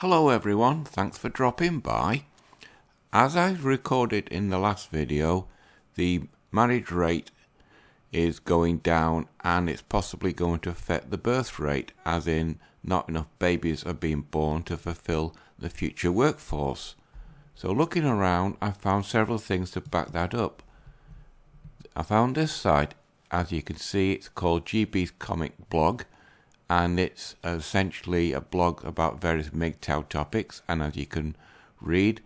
Hello everyone, thanks for dropping by. As I recorded in the last video, the marriage rate is going down and it's possibly going to affect the birth rate, as in not enough babies are being born to fulfill the future workforce. So looking around, I found several things to back that up. I found this site. As you can see, it's called GB's Comic Blog, and it's essentially a blog about various MGTOW topics. And as you can read,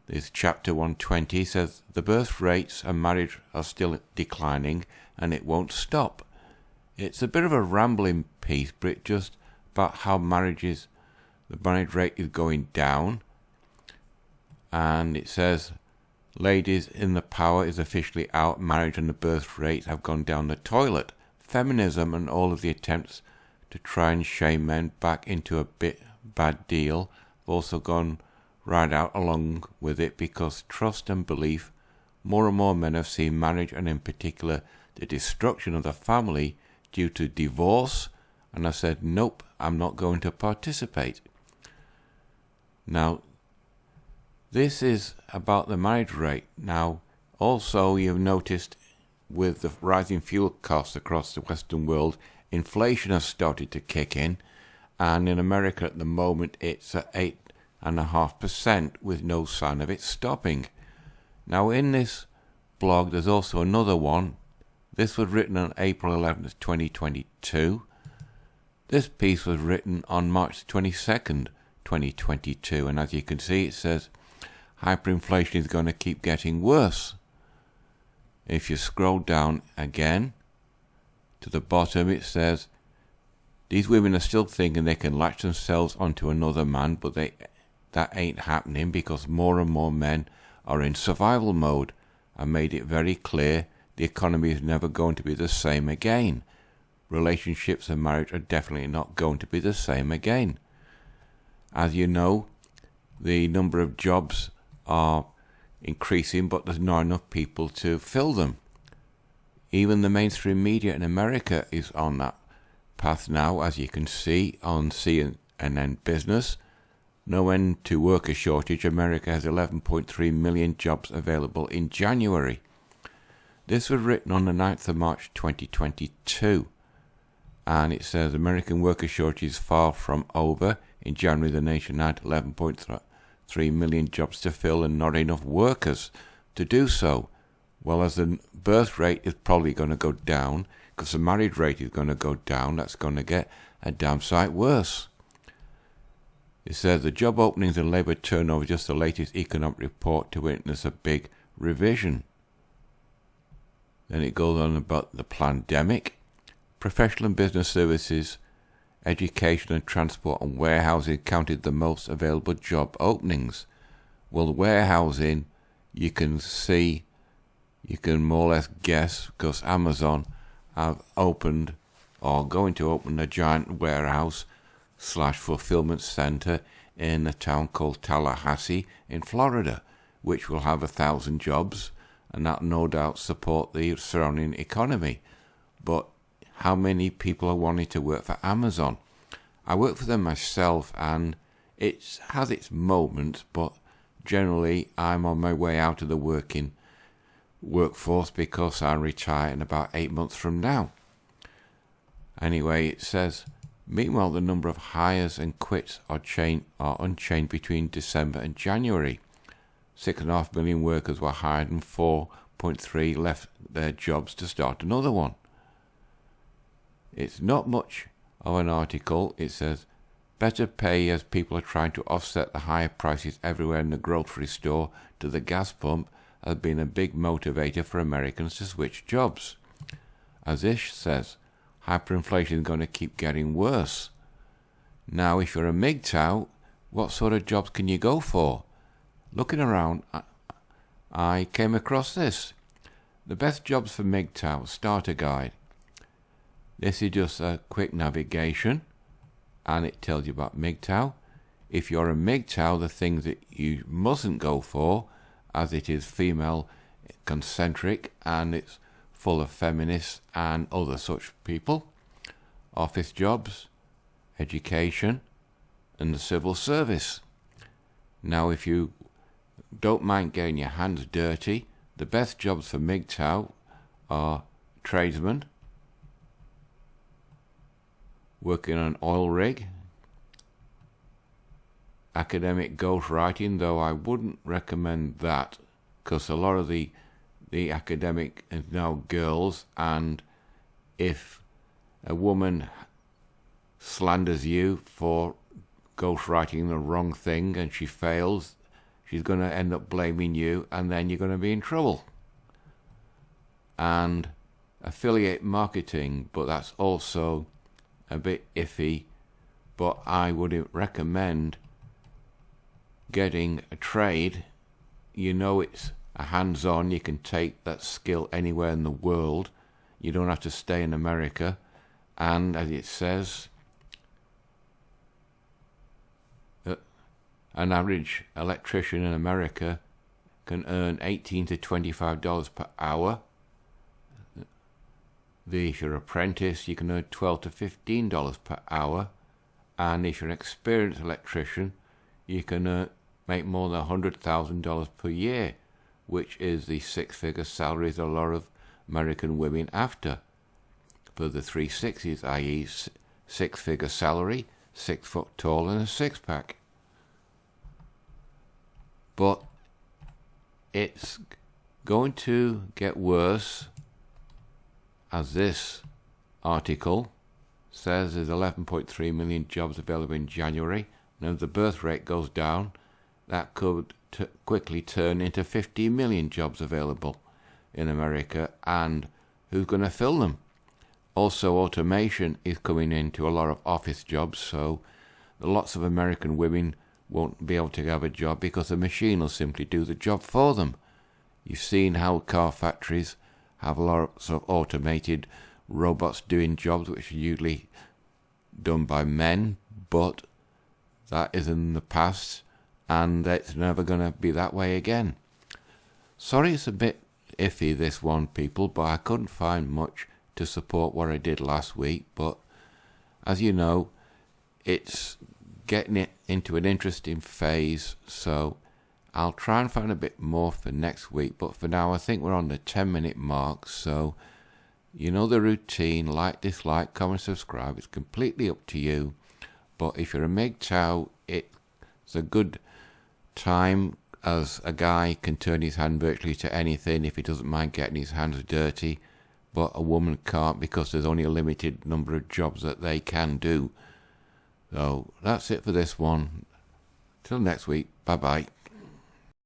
this chapter 120 says the birth rates and marriage are still declining and it won't stop. It's a bit of a rambling piece, but it's just about how the marriage rate is going down. And it says, ladies in the power is officially out, marriage and the birth rates have gone down the toilet. Feminism and all of the attempts to try and shame men back into a bad deal have also gone right out along with it, because trust and belief, more and more men have seen marriage, and in particular the destruction of the family due to divorce, and I said, nope, I'm not going to participate. Now, this is about the marriage rate. Now, also you've noticed with the rising fuel costs across the Western world, inflation has started to kick in, and in America at the moment it's at 8.5% with no sign of it stopping. Now in this blog there's also another one. This was written on April 11th, 2022. This piece was written on March 22nd, 2022, and as you can see it says hyperinflation is going to keep getting worse. If you scroll down again to the bottom, it says these women are still thinking they can latch themselves onto another man, but that ain't happening, because more and more men are in survival mode. I made it very clear the economy is never going to be the same again. Relationships and marriage are definitely not going to be the same again. As you know, the number of jobs are increasing, but there's not enough people to fill them. Even the mainstream media in America is on that path now, as you can see on CNN Business. No end to worker shortage. America has 11.3 million jobs available in January. This was written on the 9th of March 2022. And it says American worker shortage is far from over. In January, the nation had 11.3 million jobs to fill and not enough workers to do so. Well, as the birth rate is probably going to go down, because the marriage rate is going to go down, that's going to get a damn sight worse. It says the job openings and labour turnover, just the latest economic report to witness a big revision. Then it goes on about the pandemic. Professional and business services, education and transport and warehousing counted the most available job openings. Well, warehousing, you can more or less guess, because Amazon have opened or going to open a giant warehouse / fulfillment center in a town called Tallahassee in Florida, which will have 1,000 jobs, and that no doubt support the surrounding economy. But how many people are wanting to work for Amazon? I work for them myself, and it has its moments, but generally I'm on my way out of the workforce, because I retire in about 8 months from now. Anyway, it says, meanwhile, the number of hires and quits are unchanged between December and January. 6.5 million workers were hired and 4.3 left their jobs to start another one. It's not much of an article. It says, better pay as people are trying to offset the higher prices everywhere in the grocery store to the gas pump has been a big motivator for Americans to switch jobs. As Ish says, hyperinflation is going to keep getting worse. Now, if you're a MGTOW, what sort of jobs can you go for? Looking around, I came across this. The best jobs for MGTOW starter guide. This is just a quick navigation, and it tells you about MGTOW. If you're a MGTOW, the things that you mustn't go for, as it is female concentric and it's full of feminists and other such people. Office jobs, education, in the civil service. Now, if you don't mind getting your hands dirty, the best jobs for MGTOW are tradesmen, working on an oil rig, academic ghostwriting, though I wouldn't recommend that because a lot of the academic is now girls, and if a woman slanders you for ghostwriting the wrong thing and she fails, she's going to end up blaming you, and then you're going to be in trouble. And affiliate marketing, but that's also a bit iffy, but I would recommend getting a trade. You know, it's a hands-on, you can take that skill anywhere in the world. You don't have to stay in America. And as it says, an average electrician in America can earn $18 to $25 per hour. If you're an apprentice, you can earn $12 to $15 per hour. And if you're an experienced electrician, you can make more than $100,000 per year, which is the six-figure salaries a lot of American women after. For the 360s, i.e. six-figure salary, 6 foot tall and a six-pack. But it's going to get worse, as this article says there's 11.3 million jobs available in January, and as the birth rate goes down, that could quickly turn into 50 million jobs available in America, and who's going to fill them? Also, automation is coming into a lot of office jobs, so lots of American women won't be able to have a job because the machine will simply do the job for them. You've seen how car factories have lots of automated robots doing jobs which are usually done by men, but that is in the past, and it's never going to be that way again. Sorry it's a bit iffy, this one, people, but I couldn't find much to support what I did last week. But as you know, it's getting it into an interesting phase, so I'll try and find a bit more for next week. But for now, I think we're on the 10-minute mark, so you know the routine: like, dislike, comment, subscribe. It's completely up to you. But if you're a MGTOW, it's a good time, as a guy can turn his hand virtually to anything if he doesn't mind getting his hands dirty, but a woman can't because there's only a limited number of jobs that they can do. So that's it for this one. Till next week. Bye-bye.